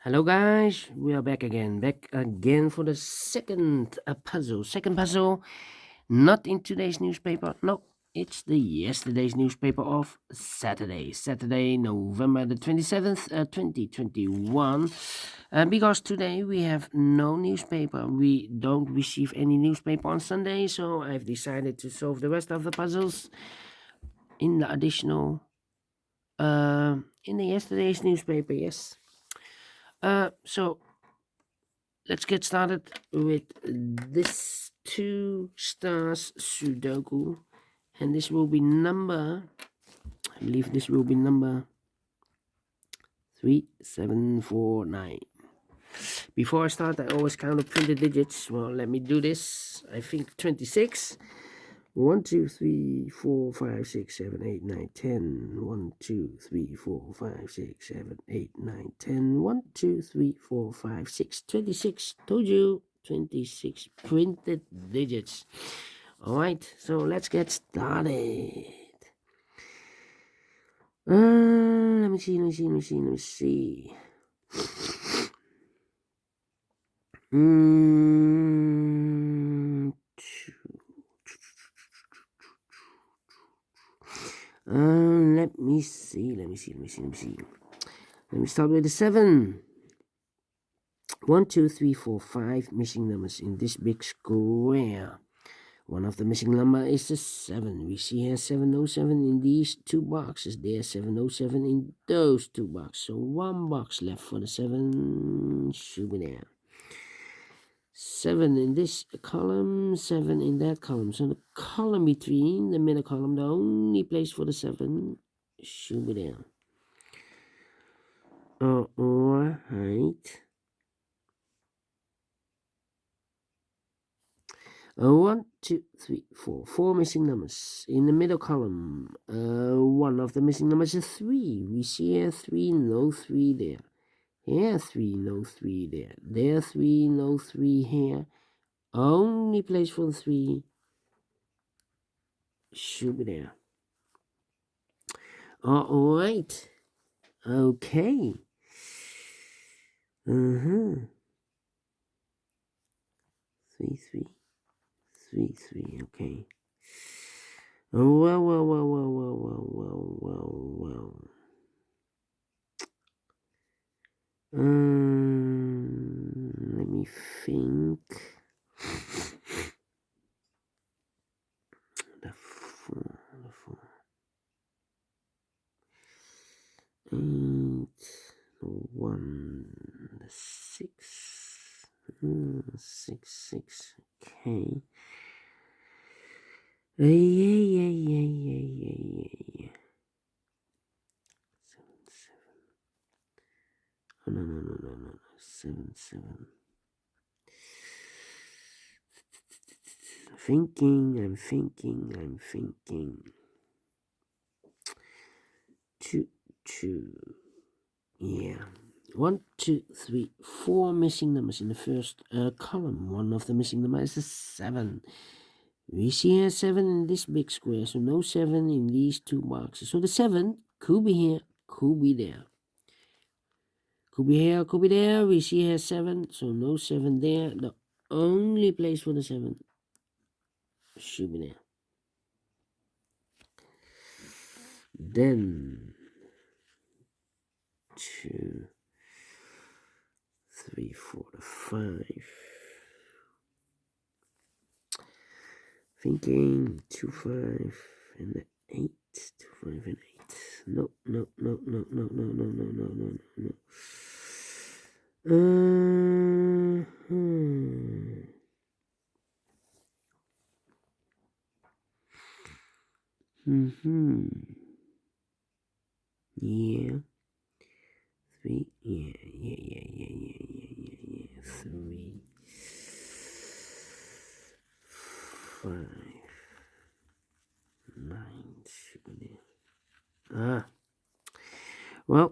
Hello guys, we are back again for the second puzzle. Second puzzle, not in today's newspaper. No, it's the yesterday's newspaper of Saturday, November the 27th, 2021. Because today we have no newspaper. We don't receive any newspaper on Sunday, so I've decided to solve the rest of the puzzles in the additional in the yesterday's newspaper. Yes. So let's get started with this Two Stars Sudoku, and this will be number, I believe this will be number 3749. Before I start, I always count the printed digits. Well, let me do this. I think 26. 1, 2, 3, 4, 5, 6, 7, 8, 9, 10. 1, 2, 3, 4, 5, 6, 7, 8, 9, 10. 1, 2, 3, 4, 5, 6, 26. Told you, 26 printed digits. Alright, so let's get started. Let me see. Let me see. Let me start with the 7. 1, 2, 3, 4, 5 missing numbers in this big square. One of the missing number is the 7. We see here 707 in these two boxes. There's 707 in those two boxes. So one box left for the 7 should be there. 7 in this column, 7 in that column. So the column between the middle column, the only place for the 7 should be there. Alright. 1, 2, 3, 4. 4 missing numbers in the middle column. One of the missing numbers is 3. We see here 3, no 3 there. Here 3, no 3 there. There 3, no 3 here. Only place for the 3 should be there. Alright. Okay. 3, 3. 3, 3, okay. Well. Let me think. The 4. 8, 1, 6. 6, okay. Yeah. 7, 7. Oh, no. 7, 7. I'm thinking. 2, 2. Yeah. 1, 2, 3, 4 missing numbers in the first column. One of the missing numbers is 7. We see here 7 in this big square, so no 7 in these two boxes. So the 7 could be here, could be there. Could be here, could be there. We see here 7, so no 7 there. The only place for the 7 should be there. Then 2, 3, 4, 5. Thinking 2, 5, and the 8. 2, 5, and 8. No. Yeah. 3. Yeah. 3, 5, 9 should be there. Well,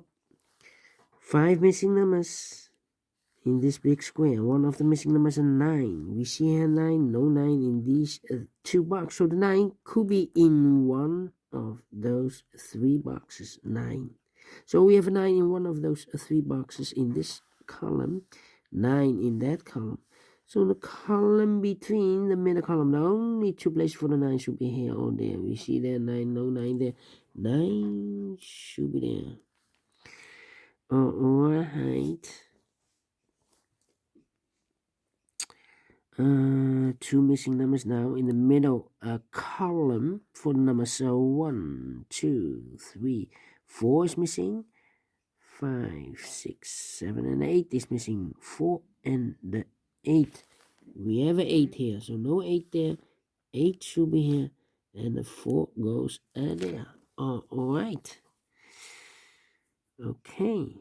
5 missing numbers in this big square. One of the missing numbers is 9. We see here 9, no 9 in these two boxes. So the 9 could be in one of those 3 boxes. 9. So we have a 9 in one of those 3 boxes in this column, 9 in that column. So the column between the middle column, the only two places for the 9 should be here or there. We see there 9, no 9 there. 9 should be there. Alright. Two missing numbers now in the middle column for the numbers. So 1, 2, 3, 4 is missing. 5, 6, 7, and 8 is missing. 4 and the 8. We have an 8 here, so no 8 there. 8 should be here, and the 4 goes there. Alright. Okay.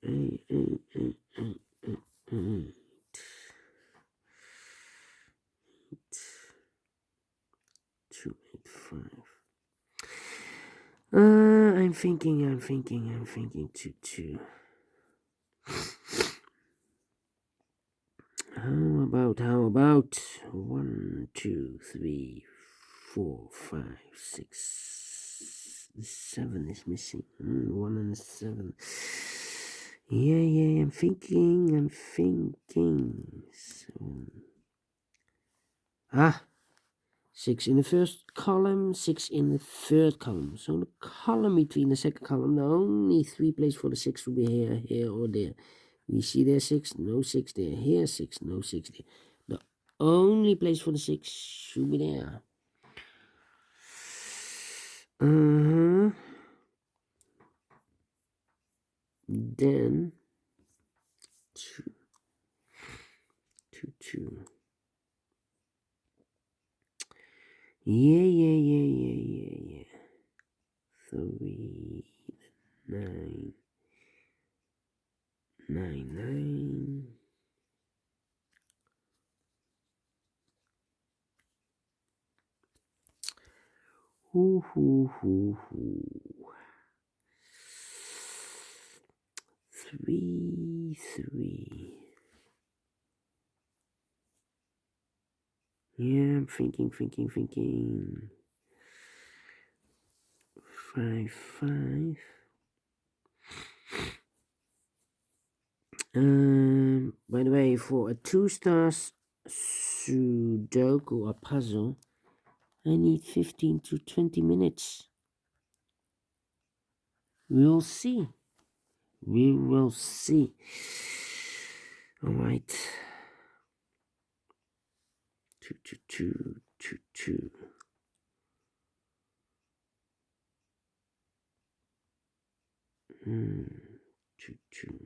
8, 8, 8, 8, 8, 8. 2, 8, 5. I'm thinking 2. How about 1, 2, 3, 4, 5, 6, 7 is missing. 1 and 7. Yeah, I'm thinking. So, 6 in the first column, 6 in the third column. So the column between the second column, the only 3 places for the 6 will be here, or there. We see there 6, no 6 there. Here 6, no 6 there. The only place for the 6 should be there. Then 2, 2, 2. Yeah. 3, 9, 9. Hoo. 3, 3. Yeah, I'm thinking. 5, 5. By the way, for a 2 stars Sudoku or puzzle, I need 15 to 20 minutes. We'll see. We will see. Alright. 2, 2, 2, 2, 2. Two, two.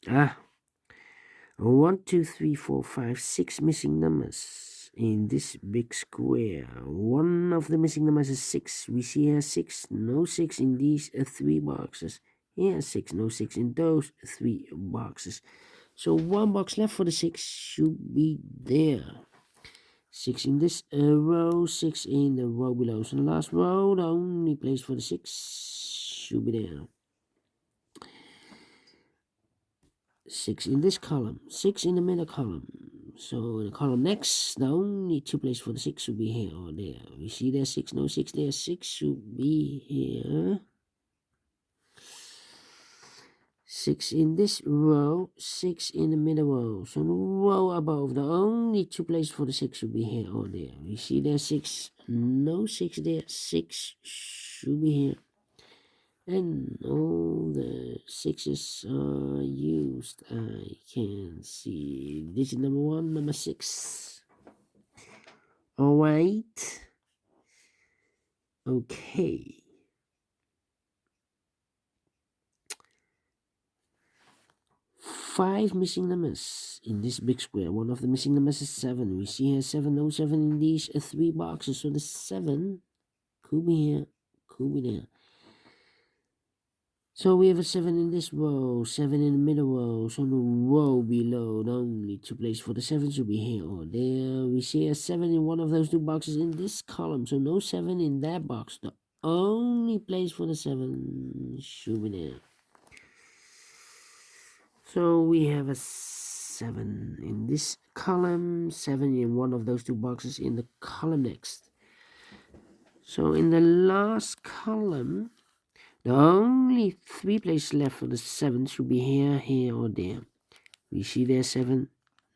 Yeah. 1, 2, 3, 4, 5, 6 missing numbers in this big square. One of the missing numbers is 6. We see here 6, no 6 in these 3 boxes. Here 6, no 6 in those 3 boxes. So 1 box left for the 6 should be there. 6 in this row, 6 in the row below. So the last row, the only place for the 6 should be there. 6 in this column, 6 in the middle column. So in the column next, the only 2 places for the 6 should be here or there. We see there 6, no 6 there. 6 should be here. 6 in this row, 6 in the middle row. So the row above, the only 2 places for the 6 should be here or there. We see there 6, no 6 there. 6 should be here. And all the 6s are used. I can see digit number 1, number 6. Alright. Okay. 5 missing numbers in this big square. One of the missing numbers is 7. We see here 7, no 7 in these 3 boxes. So the 7 could be here, could be there. So we have a 7 in this row, 7 in the middle row. So the row below, the only 2 places for the 7 should be here or there. We see a 7 in one of those 2 boxes in this column. So no 7 in that box. The only place for the 7 should be there. So we have a 7 in this column, 7 in one of those two boxes in the column next. So in the last column, the only 3 places left for the 7 should be here, here, or there. We see there 7,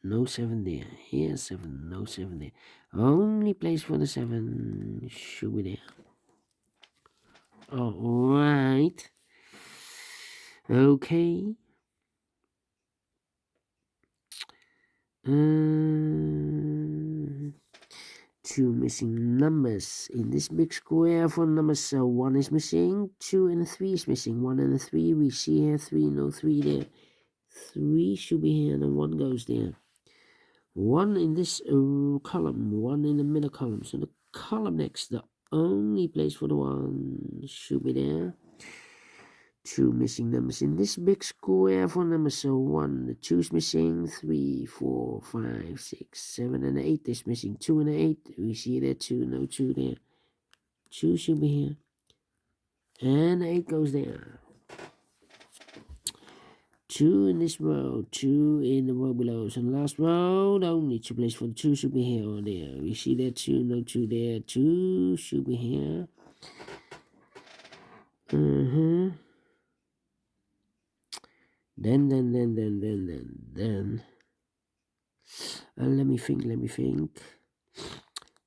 no 7 there. Here 7, no 7 there. Only place for the 7 should be there. Alright. Okay. Two missing numbers in this big square for numbers. So 1 is missing, 2 and 3 is missing. 1 and 3 we see here, 3, no 3 there. 3 should be here and 1 goes there. 1 in this column, 1 in the middle column. So the column next, the only place for the 1 should be there. 2 missing numbers in this big square for numbers. So 1, the 2 is missing, 3, 4, 5, 6, 7, and 8 is missing. 2 and 8, we see there 2, no 2 there. 2 should be here. And 8 goes there. 2 in this row, 2 in the row below. So the last row, the only 2 places for the 2 should be here or there. We see there 2, no 2 there. 2 should be here. Then. Let me think.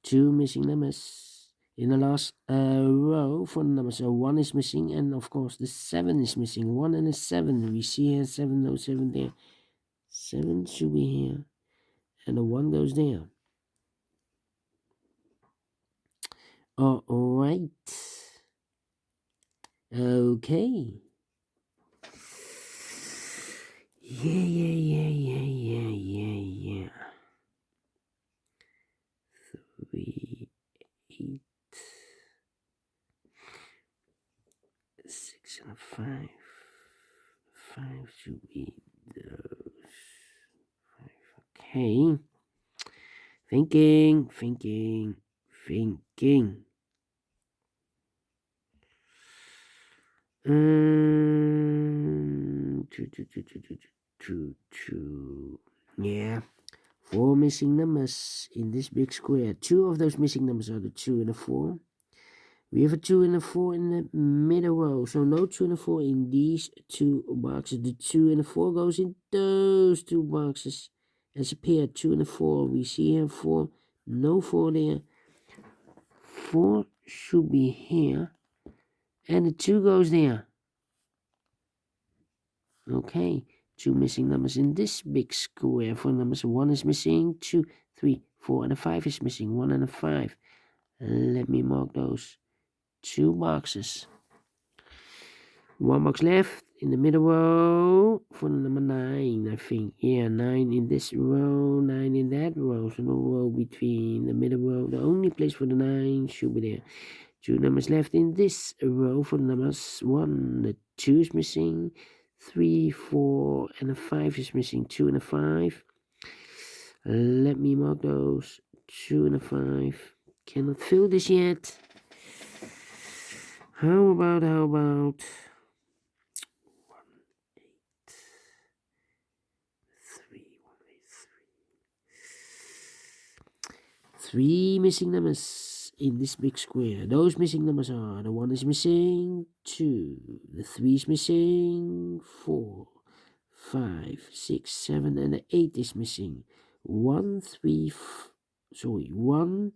2 missing numbers in the last row for the numbers. So 1 is missing, and of course the 7 is missing. 1 and a 7. We see here 7, no 7 there. 7 should be here, and the 1 goes there. Alright. Okay. Yeah. 3, 8, 6 and a 5. 5 should be those 5. Okay. Thinking. 2. Yeah. 4 missing numbers in this big square. 2 of those missing numbers are the 2 and the 4. We have a 2 and a 4 in the middle row. So no 2 and a 4 in these 2 boxes. The 2 and the 4 goes in those 2 boxes as a pair. 2 and a 4. We see here 4. No 4 there. 4 should be here. And the 2 goes there. Okay. 2 missing numbers in this big square for numbers. 1 is missing, 2, 3, 4, and a 5 is missing. 1 and a 5. Let me mark those 2 boxes. 1 box left in the middle row for number 9, I think. Yeah, 9 in this row, 9 in that row. So no row between the middle row. The only place for the 9 should be there. 2 numbers left in this row for numbers. 1, the 2 is missing. 3, 4, and a 5 is missing. 2 and a 5. Let me mark those. 2 and a 5. Cannot fill this yet. How about 1, 8, 3, 3 missing numbers in this big square. Those missing numbers are the 1 is missing, 2, the 3 is missing, 4, 5, 6, 7, and the 8 is missing. 1, 3, 8, 1,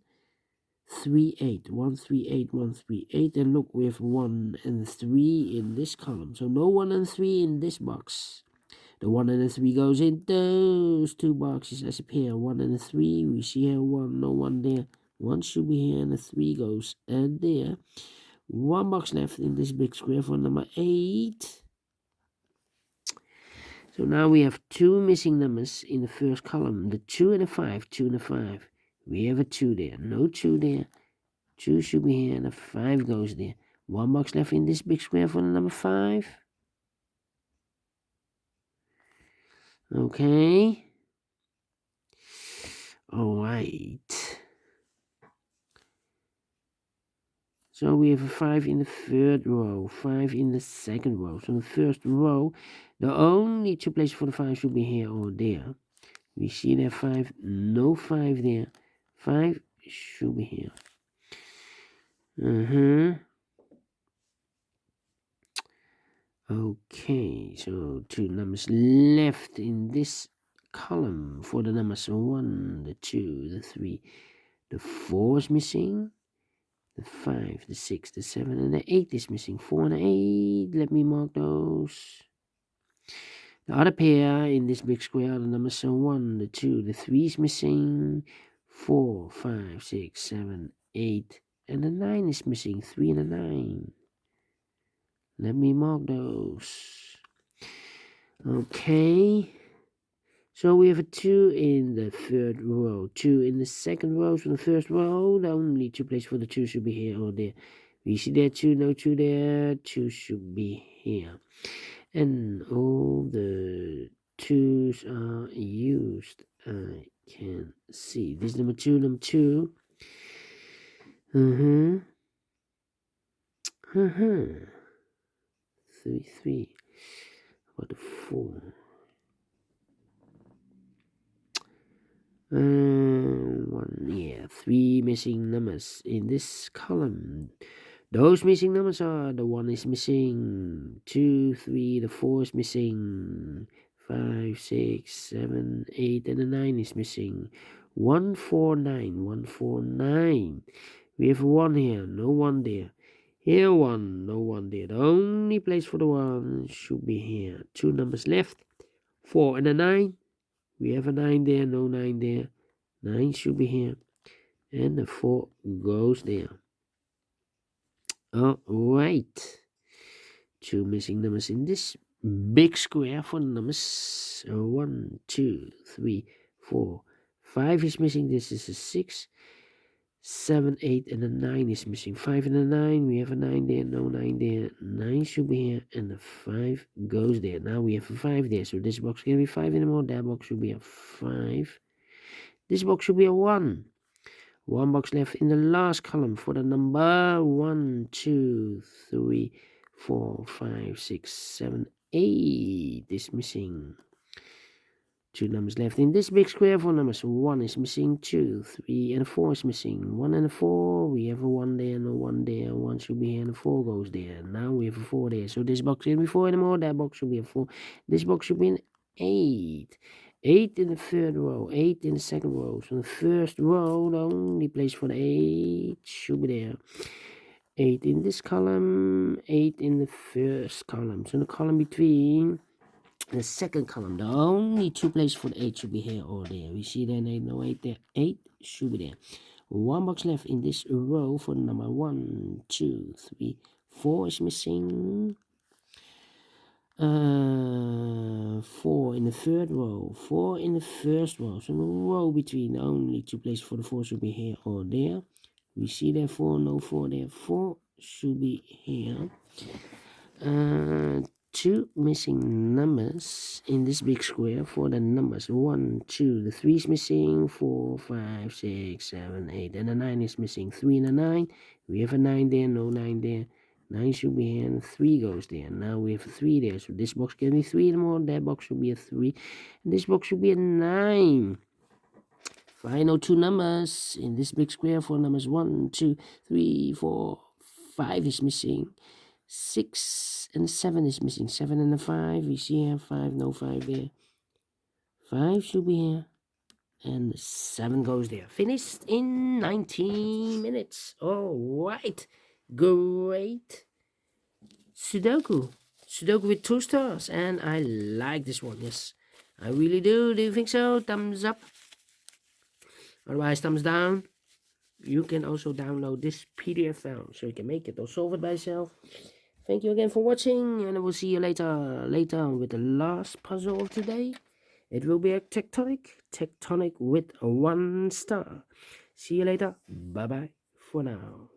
3, 8, 1, 3, 8, and look, we have 1 and 3 in this column. So no 1 and 3 in this box. The 1 and the 3 goes in those 2 boxes as a pair. 1 and a 3, we see here 1, no 1 there. 1 should be here and the 3 goes and there. 1 box left in this big square for number 8. So now we have 2 missing numbers in the first column. The 2 and the 5, 2 and the 5. We have a 2 there, no 2 there. 2 should be here and the 5 goes there. 1 box left in this big square for number 5. Okay. Alright. So we have a 5 in the third row, 5 in the second row. So in the first row, the only 2 places for the 5 should be here or there. We see there 5, no 5 there. 5 should be here. Okay, so 2 numbers left in this column for the numbers 1, the 2, the 3, the 4 is missing, the 5, the 6, the 7, and the 8 is missing. 4 and 8, let me mark those. The other pair in this big square are the numbers 1, the 2, the 3 is missing, 4, 5, 6, 7, 8, and the 9 is missing. 3 and a 9. Let me mark those. Okay. So we have a 2 in the third row, 2 in the second row. From the first row, the only 2 places for the 2 should be here or there. We see there 2, no 2 there, 2 should be here. And all the 2's are used. I can see. This is number 2, number 2. 3, 3. What the 4? 1, yeah, 3 missing numbers in this column. Those missing numbers are the 1 is missing, 2, 3, the 4 is missing, 5, 6, 7, 8, and the 9 is missing. 1, 4, 9, 1, 4, 9. We have 1 here, no 1 there. Here 1, no 1 there. The only place for the 1 should be here. 2 numbers left, 4 and a 9. We have a 9 there, no 9 there. 9 should be here. And the 4 goes there. Alright. 2 missing numbers in this big square for the numbers 1, 2, 3, 4. 5 is missing. This is a 6. 7, 8, and a 9 is missing. 5 and a 9. We have a 9 there, no 9 there. 9 should be here, and the 5 goes there. Now we have a 5 there, so this box can be 5 anymore. That box should be a 5. This box should be a 1. 1 box left in the last column for the number 1, 2, 3, 4, 5, 6, 7, 8 is missing. 2 numbers left in this big square for numbers 1 is missing, 2, 3, and 4 is missing. 1 and a 4, we have a 1 there, no 1 there. 1 should be here, and a 4 goes there. Now we have a 4 there. So this box can't be 4 anymore. That box should be a 4. This box should be an 8. 8 in the third row, 8 in the second row. So the first row, the only place for the 8 should be there. 8 in this column, 8 in the first column. So the column between the second column, the only 2 places for the 8 should be here or there. We see there 8, no 8 there. 8 should be there. 1 box left in this row for the number 1, 2, 3, 4 is missing. 4 in the third row, 4 in the first row. So the row between the only 2 places for the 4 should be here or there. We see there 4, no 4 there. 4 should be here. 2 missing numbers in this big square for the numbers 1, 2, the 3 is missing, 4, 5, 6, 7, 8, and the 9 is missing. 3 and a 9. We have a 9 there, no 9 there. 9 should be here, and 3 goes there. Now we have a 3 there, so this box can be 3 anymore. That box should be a 3, and this box should be a 9. Final 2 numbers in this big square for numbers 1, 2, 3, 4, 5 is missing. 6 and 7 is missing. 7 and a 5. We see here 5, no 5 there. 5 should be here. And 7 goes there. Finished in 19 minutes. Alright. Great. Sudoku. Sudoku with 2 stars. And I like this one. Yes. I really do. Do you think so? Thumbs up. Otherwise, thumbs down. You can also download this PDF file so you can make it or solve it by yourself. Thank you again for watching, and I will see you later with the last puzzle of today. It will be a tectonic with 1 star. See you later. Bye bye for now.